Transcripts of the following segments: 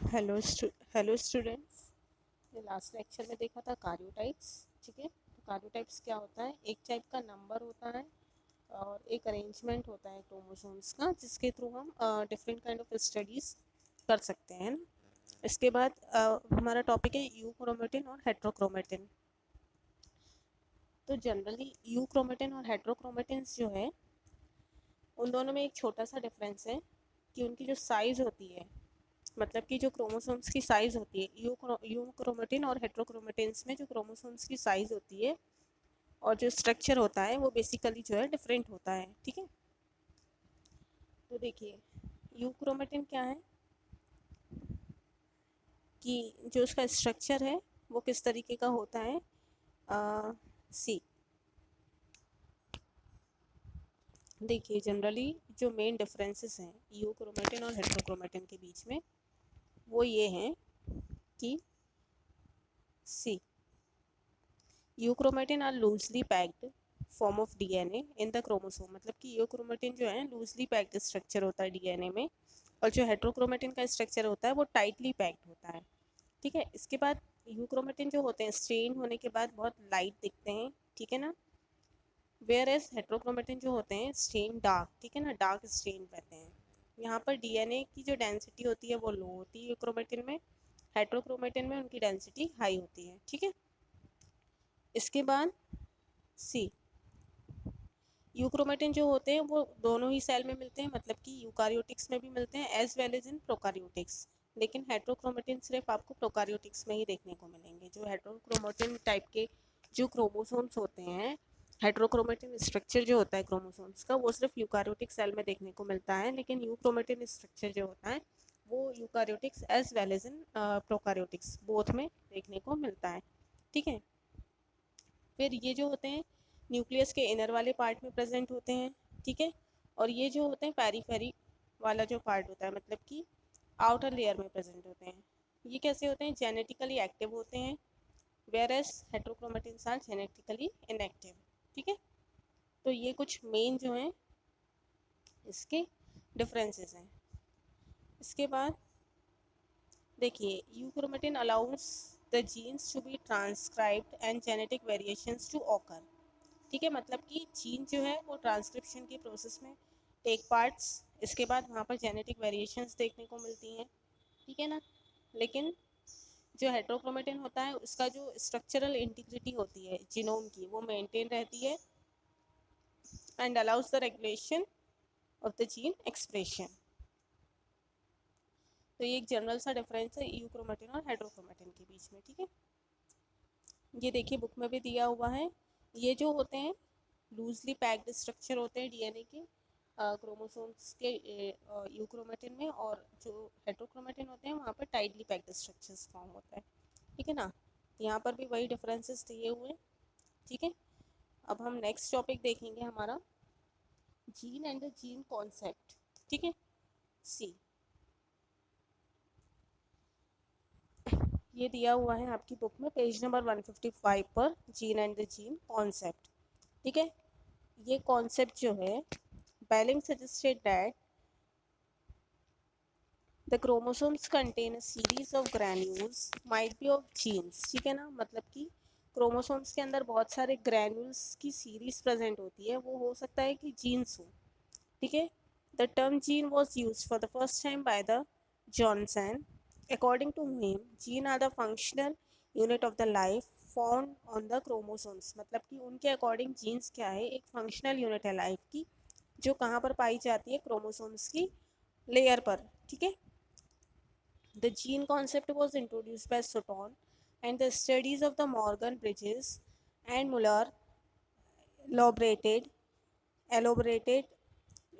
Hello students. ये last lecture में देखा था कार्योटाइप्स। ठीक है, तो कार्योटाइप्स क्या होता है? एक टाइप का नंबर होता है और एक अरेंजमेंट होता है क्रोमोसोम्स का, जिसके थ्रू हम डिफरेंट काइंड ऑफ स्टडीज कर सकते हैं ना। इसके बाद हमारा टॉपिक है यूक्रोमेटिन और हेट्रोक्रोमेटिन। तो जनरली यूक्रोमेटिन और हेट्रोक्रोमेटिन जो है, उन दोनों में एक छोटा सा डिफरेंस है कि उनकी जो साइज़ होती है, मतलब कि जो क्रोमोसोम्स की साइज़ होती है, यूक्रोमेटिन और हेट्रोक्रोमेटिन्स में जो क्रोमोसोम्स की साइज़ होती है और जो स्ट्रक्चर होता है वो बेसिकली जो है डिफरेंट होता है। ठीक है, तो देखिए यूक्रोमेटिन क्या है कि जो उसका स्ट्रक्चर है वो किस तरीके का होता है। सी देखिए, जनरली जो मेन डिफरेंसेस हैं यूक्रोमेटिन और हेट्रोक्रोमेटिन के बीच में, वो ये हैं कि see euchromatin are loosely packed form of DNA in the chromosome. मतलब कि यूक्रोमेटिन जो है लूजली पैक्ड स्ट्रक्चर होता है डीएनए में, और जो हेट्रोक्रोमेटिन का स्ट्रक्चर होता है वो टाइटली पैक्ड होता है। ठीक है, इसके बाद यूक्रोमेटिन जो होते हैं स्ट्रेन होने के बाद बहुत लाइट दिखते हैं, ठीक है ना। वेयर एज हेट्रोक्रोमेटिन जो होते हैं स्ट्रेन डार्क, ठीक है ना, डार्क स्ट्रेन रहते हैं। यहाँ पर डीएनए की जो डेंसिटी होती है वो लो होती है यूक्रोमेटिन में, हेट्रोक्रोमेटिन में उनकी डेंसिटी हाई होती है। ठीक है, इसके बाद सी यूक्रोमेटिन जो होते हैं वो दोनों ही सेल में मिलते हैं, मतलब कि यूकारियोटिक्स में भी मिलते हैं एज वेल एज इन प्रोकारियोटिक्स। लेकिन हेट्रोक्रोमेटिन सिर्फ आपको प्रोकारियोटिक्स में ही देखने को मिलेंगे। जो हेट्रोक्रोमेटिन टाइप के जो क्रोमोसोम्स होते हैं, हेट्रोक्रोमेटिन स्ट्रक्चर जो होता है क्रोमोसोम्स का, वो सिर्फ यूकारियोटिक सेल में देखने को मिलता है। लेकिन यूक्रोमेटिन स्ट्रक्चर जो होता है वो eukaryotics as well as in prokaryotics both में देखने को मिलता है। ठीक है, फिर ये जो होते हैं न्यूक्लियस के इनर वाले पार्ट में प्रेजेंट होते हैं। ठीक है, और ये जो होते हैं पेरीफेरी वाला जो पार्ट होता है, मतलब कि आउटर लेयर में प्रेजेंट होते हैं। ये कैसे होते हैं? जेनेटिकली एक्टिव होते हैं, whereas heterochromatins are genetically inactive. ठीक है, तो ये कुछ मेन जो हैं इसके डिफरेंसेस हैं। इसके बाद देखिए euchromatin allows the genes to be transcribed and genetic variations to occur. ठीक है, मतलब कि जीन जो है वो ट्रांसक्रिप्शन की प्रोसेस में टेक पार्ट्स, इसके बाद वहाँ पर जेनेटिक वेरिएशंस देखने को मिलती हैं। ठीक है ना, लेकिन जो हेट्रोक्रोमेटिन होता है उसका जो स्ट्रक्चरल इंटीग्रिटी होती है जीनोम की, वो मेंटेन रहती है and allows the regulation of the gene expression. तो ये एक जनरल सा डिफरेंस है यूक्रोमेटिन और हाइड्रोक्रोमेटिन के बीच में। ठीक है, ये देखिए बुक में भी दिया हुआ है। ये जो होते हैं लूजली पैक्ड स्ट्रक्चर होते हैं डीएनए के क्रोमोसोम्स के यूक्रोमेटिन में, और जो हेट्रोक्रोमेटिन होते हैं वहाँ पर टाइटली पैक्ड स्ट्रक्चर्स फॉर्म होता है। ठीक है ना, यहाँ पर भी वही डिफरेंसेस दिए हुए हैं। ठीक है, अब हम नेक्स्ट टॉपिक देखेंगे हमारा gene and the gene concept. ठीक है, सी ये दिया हुआ है आपकी बुक में पेज नंबर 155 पर, gene and the gene concept. ठीक है, ये कॉन्सेप्ट जो है Belling suggested that the chromosomes contain a series of granules might be of genes। ठीक है ना, मतलब कि क्रोमोसोम्स के अंदर बहुत सारे ग्रैन्यूल्स की सीरीज प्रेजेंट होती है, वो हो सकता है कि जीन्स हो। ठीक है, the term gene was use for the first time by the Johnson. According to him gene are the functional unit of the life found on the chromosomes. मतलब कि उनके अकॉर्डिंग जीन्स क्या है? एक फंक्शनल यूनिट है life की, जो कहाँ पर पाई जाती है? क्रोमोसोम्स की लेयर पर। ठीक है, the gene concept was introduced by Sutton and the studies of the Morgan Bridges and Muller elaborated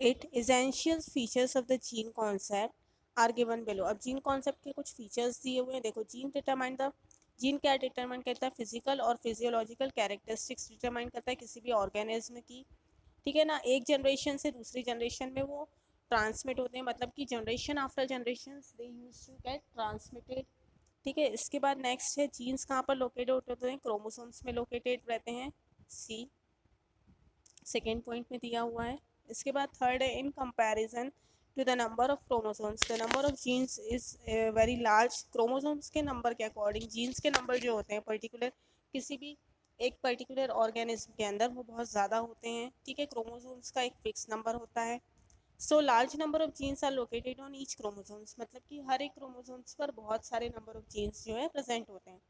it। essential features of the gene concept are given below। अब जीन कॉन्सेप्ट के कुछ features दिए हुए हैं। देखो, जीन डिटरमाइन द जीन क्या determine करता है? फिजिकल और फिजियोलॉजिकल कैरेक्टरिस्टिक्स डिटरमाइन करता है किसी भी ऑर्गेनिज्म की। ठीक है ना, एक जनरेशन से दूसरी जनरेशन में वो ट्रांसमिट होते हैं, मतलब कि generation after generation they use to get transmitted. ठीक है, इसके बाद नेक्स्ट है जीन्स कहाँ पर लोकेटेड होते हैं? क्रोमोसोम्स में लोकेटेड रहते हैं, सी सेकेंड पॉइंट में दिया हुआ है। इसके बाद थर्ड है in comparison to the number of chromosomes. The number of genes is very large. chromosomes के नंबर के अकॉर्डिंग जीन्स के नंबर जो होते हैं पर्टिकुलर किसी भी एक पर्टिकुलर ऑर्गेनिज्म के अंदर वो बहुत ज़्यादा होते हैं, ठीक है। क्रोमोसोम्स का एक फिक्स नंबर होता है। So large number of genes are located on each chromosomes, मतलब कि हर एक क्रोमोसोम्स पर बहुत सारे नंबर ऑफ जीन्स जो है प्रेजेंट होते हैं।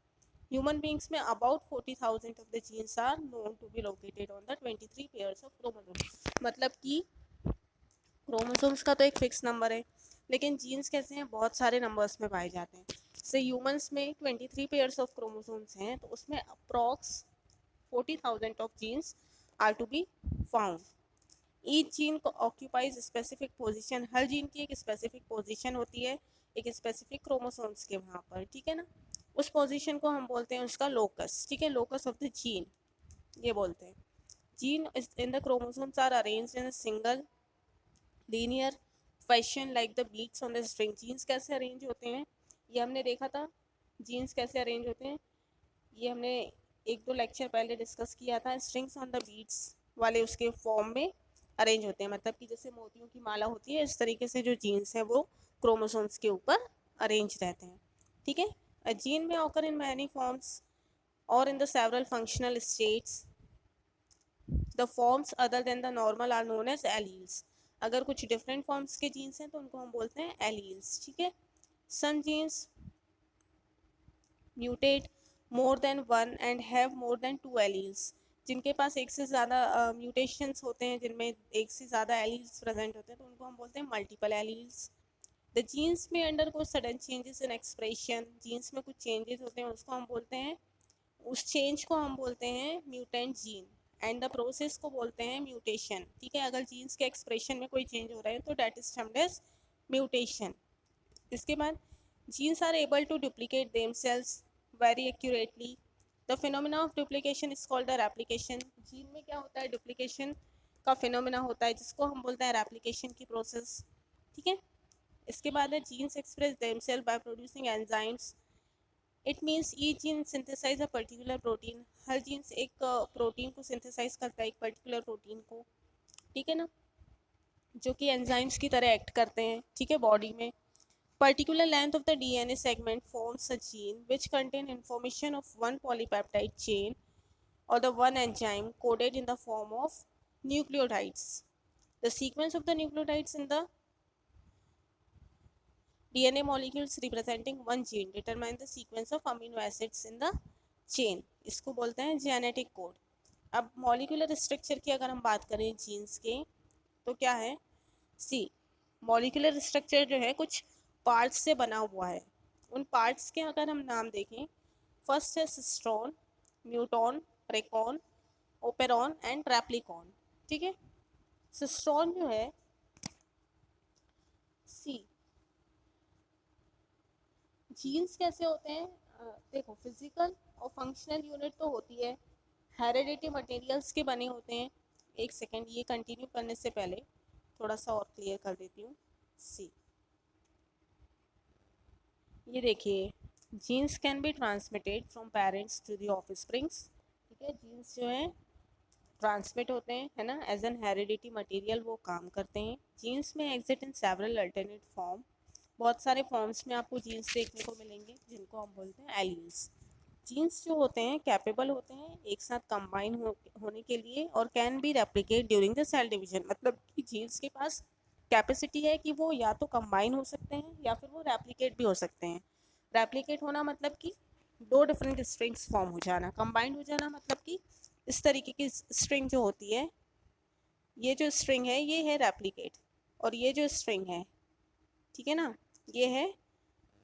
ह्यूमन बींग्स में about 40,000 of the genes are known to be located on the 23 pairs of chromosomes, मतलब कि क्रोमोसोम्स का तो एक फिक्स नंबर है, लेकिन जीन्स कैसे हैं, बहुत सारे नंबर्स में पाए जाते हैं। जैसे ह्यूमंस में 23 पेयर्स ऑफ क्रोमोसोम्स हैं, तो उसमें approx 40,000 of genes are to be found. Each gene को ऑक्यूपाइज स्पेसिफिक पोजीशन, हर जीन की एक स्पेसिफिक पोजीशन होती है एक स्पेसिफिक क्रोमोसोम्स के वहाँ पर, ठीक है ना। उस पोजीशन को हम बोलते हैं उसका लोकस, ठीक है, लोकस ऑफ द जीन ये बोलते हैं। Gene in the chromosomes are arranged in single linear fashion like the beads on the string. Genes कैसे अरेंज होते हैं ये हमने देखा था, जीन्स कैसे अरेंज होते हैं ये हमने एक दो लेक्चर पहले डिस्कस किया था। स्ट्रिंग्स ऑन द बीट्स वाले उसके फॉर्म में अरेंज होते हैं, मतलब कि जैसे मोतियों की माला होती है इस तरीके से जो जीन्स है वो क्रोमोसोम्स के ऊपर अरेंज रहते हैं, ठीक है। A gene may occur in many forms और in the several functional states. The forms other than the normal are known as alleles. अगर कुछ डिफरेंट फॉर्म्स के जीन्स हैं तो उनको हम बोलते हैं एलील्स, ठीक है। Some genes mutate more than one and have more than two alleles. जिनके पास एक से ज़्यादा म्यूटेशंस होते हैं, जिनमें एक से ज़्यादा एलील्स प्रेजेंट होते हैं, तो उनको हम बोलते हैं multiple alleles. The genes may undergo sudden changes in expression, genes में कुछ चेंजेस होते हैं उसको हम बोलते हैं, उस चेंज को हम बोलते हैं mutant gene, and the process को बोलते हैं म्यूटेशन, ठीक है। अगर जीन्स के एक्सप्रेशन में कोई चेंज हो रहा है तो that is termed as mutation. इसके बाद genes are able to duplicate themselves very accurately. The phenomena of duplication is called the replication. Gene में क्या होता है, डुप्लीकेशन का फिनोमिना होता है जिसको हम बोलते हैं रेप्लिकेशन की प्रोसेस, ठीक है। इसके बाद है genes express themselves by producing enzymes. It means each gene synthesise a particular protein, हर जीन्स एक प्रोटीन को सिंथेसाइज करता है, एक पर्टिकुलर प्रोटीन को, ठीक है ना, जो कि एंजाइम्स की तरह एक्ट करते हैं, ठीक है, बॉडी में। Particular length of the DNA segment forms a gene which contain information of one polypeptide chain or the one enzyme coded in the form of nucleotides. The sequence of the nucleotides in the DNA molecules representing one gene determine the sequence of amino acids in the chain. इसको बोलते हैं genetic code. अब molecular structure की अगर हम बात करें jeans के तो क्या है, सी मॉलिक्यूलर स्ट्रक्चर जो है कुछ पार्ट्स से बना हुआ है। उन पार्ट्स के अगर हम नाम देखें, फर्स्ट है cistron, muton, recon, operon and replicon, ठीक है। सिस्ट्रॉन जो है, सी जीन्स कैसे होते हैं, देखो फिजिकल और फंक्शनल यूनिट तो होती है, हेरेडिटी मटेरियल्स के बने होते हैं। एक सेकेंड, ये कंटिन्यू करने से पहले थोड़ा सा और क्लियर कर देती हूँ। सी ये देखिए, genes can be transmitted from parents to the offsprings, ठीक है। जीन्स जो है ट्रांसमिट होते हैं, है ना, एज एन हेरिडिटी मटेरियल वो काम करते हैं। जीन्स में exit in several alternate form, बहुत सारे फॉर्म्स में आपको जीन्स देखने को मिलेंगे जिनको हम बोलते हैं एलील्स। जीन्स जो होते हैं कैपेबल होते हैं एक साथ कंबाइन होने के लिए और can be replicate during the cell division, मतलब कि जीन्स के पास कैपेसिटी है कि वो या तो कंबाइन हो सकते हैं या फिर वो रेप्लिकेट भी हो सकते हैं। रेप्लिकेट होना मतलब कि दो डिफरेंट स्ट्रिंग्स फॉर्म हो जाना, कंबाइंड हो जाना मतलब कि इस तरीके की स्ट्रिंग जो होती है, ये जो स्ट्रिंग है ये है रेप्लिकेट, और ये जो स्ट्रिंग है, ठीक है ना, ये है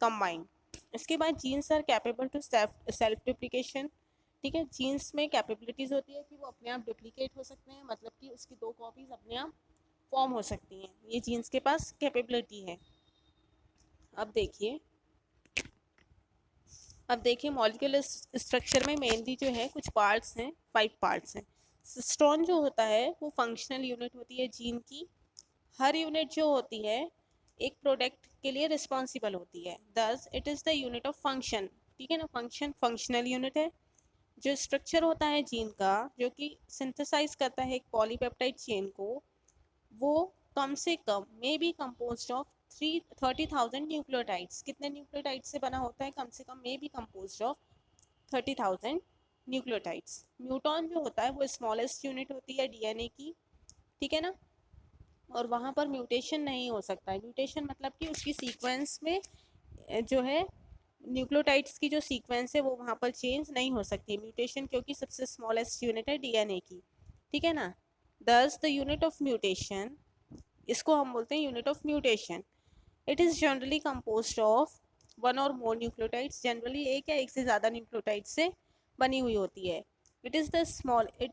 कंबाइंड। इसके बाद genes are capable to self duplication, ठीक है। जीन्स में कैपेबिलिटीज़ होती है कि वो अपने आप डुप्लीकेट हो सकते हैं, मतलब कि उसकी दो कॉपीज अपने आप फॉर्म हो सकती हैं, ये जीन्स के पास कैपेबिलिटी है। अब देखिए मॉलिक्यूलर स्ट्रक्चर में मेनली जो है कुछ पार्ट्स हैं, 5 पार्ट्स हैं। सिस्टोन जो होता है वो फंक्शनल यूनिट होती है जीन की, हर यूनिट जो होती है एक प्रोडक्ट के लिए रिस्पॉन्सिबल होती है, thus it is the unit of function, ठीक है ना, फंक्शन फंक्शनल यूनिट है। जो स्ट्रक्चर होता है जीन का जो कि सिंथेसाइज करता है एक पॉलीपेप्टाइड चेन को, वो कम से कम may be composed of 30,000 nucleotides. कितने न्यूक्लियोटाइड से बना होता है? कम से कम may be composed of 30,000 nucleotides. Muton जो होता है वो स्मॉलेस्ट यूनिट होती है डीएनए की, ठीक है ना, और वहाँ पर म्यूटेशन नहीं हो सकता है। म्यूटेशन मतलब कि उसकी सीक्वेंस में जो है न्यूक्लियोटाइड्स की जो सीक्वेंस है वो वहाँ पर चेंज नहीं हो सकती म्यूटेशन, क्योंकि सबसे स्मॉलेस्ट यूनिट है डीएनए की, ठीक है ना। दस द यूनिट ऑफ म्यूटेशन, इसको हम बोलते हैं unit of mutation. It is generally composed of one और मोर न्यूक्लियोटाइड्स। जनरली एक या एक से ज़्यादा न्यूक्लियोटाइड से बनी हुई होती है। It is the small it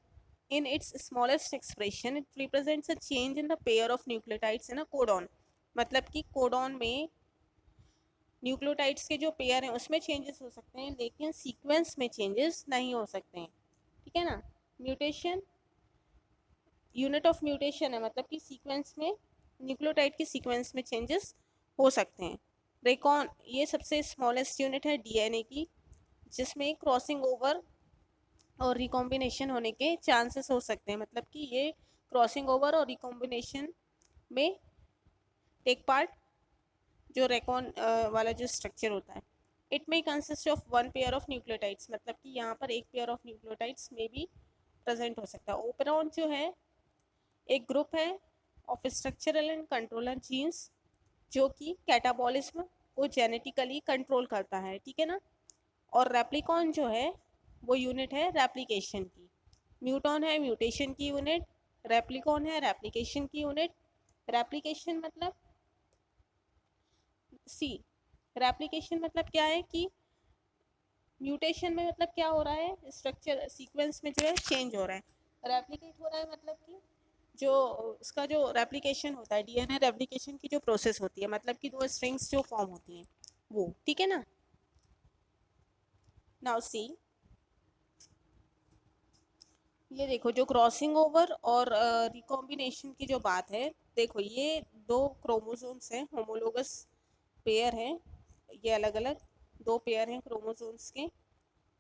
in its smallest expression it represents a change in the pair of nucleotides in a codon। मतलब कि कोडॉन में न्यूक्लियोटाइड्स के जो पेयर हैं उसमें चेंजेस हो सकते हैं, लेकिन सीक्वेंस में चेंजेस नहीं हो सकते हैं, ठीक है ना। म्यूटेशन यूनिट ऑफ म्यूटेशन है, मतलब कि सीक्वेंस में न्यूक्लियोटाइड की सीक्वेंस में चेंजेस हो सकते हैं। रेकॉन ये सबसे स्मॉलेस्ट यूनिट है डीएनए की, जिसमें क्रॉसिंग ओवर और रिकॉम्बिनेशन होने के चांसेस हो सकते हैं। मतलब कि ये क्रॉसिंग ओवर और रिकॉम्बिनेशन में टेक पार्ट, जो रेकॉन वाला जो स्ट्रक्चर होता है। इट में consist of one pair of nucleotides, मतलब कि यहाँ पर एक पेयर ऑफ न्यूक्लियोटाइड्स में भी प्रेजेंट हो सकता है। ओपेरॉन जो है एक ग्रुप है of structural and controller genes, जो कि कैटाबॉलिज्म को जेनेटिकली कंट्रोल करता है, ठीक है ना। और रेप्लिकॉन जो है वो यूनिट है रेप्लिकेशन की। म्यूटॉन है म्यूटेशन की यूनिट, रेप्लिकॉन है रेप्लिकेशन की यूनिट। रेप्लिकेशन मतलब रेप्लिकेशन मतलब क्या है कि म्यूटेशन में मतलब क्या हो रहा है, स्ट्रक्चर सीक्वेंस में जो है चेंज हो रहा है। रेप्लिकेट हो रहा है मतलब कि जो उसका जो रेप्लिकेशन होता है, डीएनए रेप्लिकेशन की जो प्रोसेस होती है, मतलब कि दो स्ट्रिंग्स जो फॉर्म होती हैं वो, ठीक है ना। नाउ सी, ये देखो जो क्रॉसिंग ओवर और रिकॉम्बिनेशन की जो बात है, देखो ये दो क्रोमोसोम्स हैं, होमोलोगस पेयर हैं, ये अलग अलग दो पेयर हैं क्रोमोसोम्स के।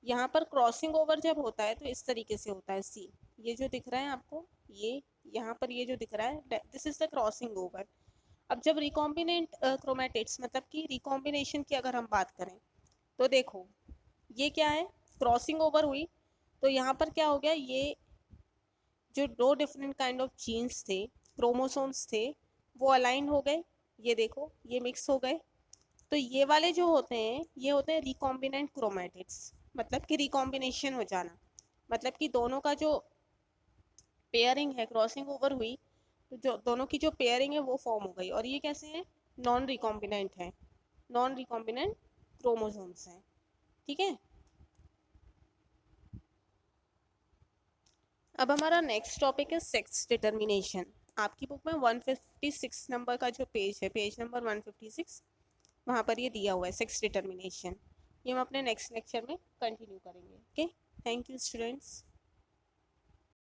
यहाँ पर क्रॉसिंग ओवर जब होता है तो इस तरीके से होता है। सी, ये जो दिख रहा है आपको, ये यहाँ पर ये जो दिख रहा है, this is the crossing over. अब जब रिकॉम्बिनेंट क्रोमेटिड्स, मतलब कि रिकॉम्बिनेशन की अगर हम बात करें तो देखो ये क्या है, क्रॉसिंग ओवर हुई तो यहाँ पर क्या हो गया, ये जो दो डिफरेंट काइंड ऑफ जीन्स थे, क्रोमोसोम्स थे, वो अलाइन हो गए, ये देखो ये मिक्स हो गए। तो ये वाले जो होते हैं ये होते हैं रिकॉम्बिनेंट क्रोमेटिड्स, मतलब कि रिकॉम्बिनेशन हो जाना, मतलब कि दोनों का जो पेयरिंग है, क्रॉसिंग ओवर हुई तो जो दोनों की जो पेयरिंग है वो फॉर्म हो गई। और ये कैसे है, नॉन रिकॉम्बिनेंट है, नॉन रिकॉम्बिनेंट क्रोमोसोम्स हैं, ठीक है। अब हमारा नेक्स्ट टॉपिक है सेक्स डिटर्मिनेशन। आपकी बुक में 156 नंबर का जो पेज है, पेज नंबर 156, वहाँ पर ये दिया हुआ है सेक्स डिटर्मिनेशन। ये हम अपने नेक्स्ट लेक्चर में कंटिन्यू करेंगे। Okay, thank you students.